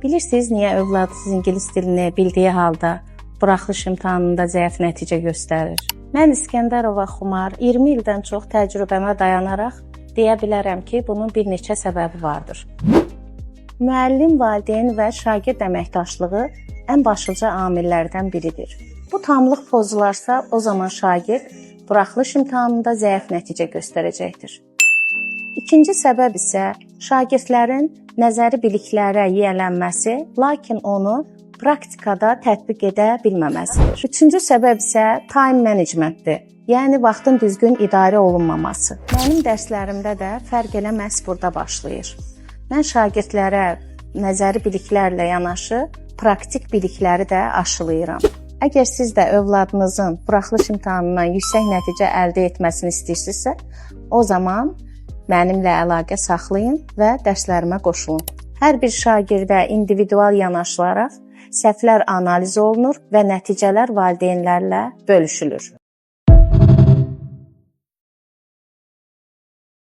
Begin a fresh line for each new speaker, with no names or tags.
Bilirsiniz niyə övladınız ingilis dilini bildiyi halda buraxılış imtahanında zəif nəticə göstərir? Mən İskəndərova Xumar 20 ildən çox təcrübəmə dayanaraq deyə bilərəm ki, bunun bir neçə səbəbi vardır. Müəllim, valideyn və şagird əməkdaşlığı ən başlıca amillərdən biridir. Bu tamlıq pozularsa, o zaman şagird buraxılış imtahanında zəif nəticə göstərəcəkdir. İkinci səbəb isə şagirdlərin nəzəri biliklərə yiyələnməsi, lakin onu praktikada tətbiq edə bilməməsidir. Üçüncü səbəb isə time managementdir, yəni vaxtın düzgün idarə olunmaması. Mənim dərslərimdə də fərq elə məhz burada başlayır. Mən şagirdlərə nəzəri biliklərlə yanaşı, praktik bilikləri də aşılayıram. Əgər siz də övladınızın buraxılış imtahanından yüksək nəticə əldə etməsini istəyirsinizsə, o zaman mənimlə əlaqə saxlayın və dərslərimə qoşulun. Hər bir şagirdə individual yanaşılaraq səhvlər analiz olunur və nəticələr valideynlərlə bölüşülür.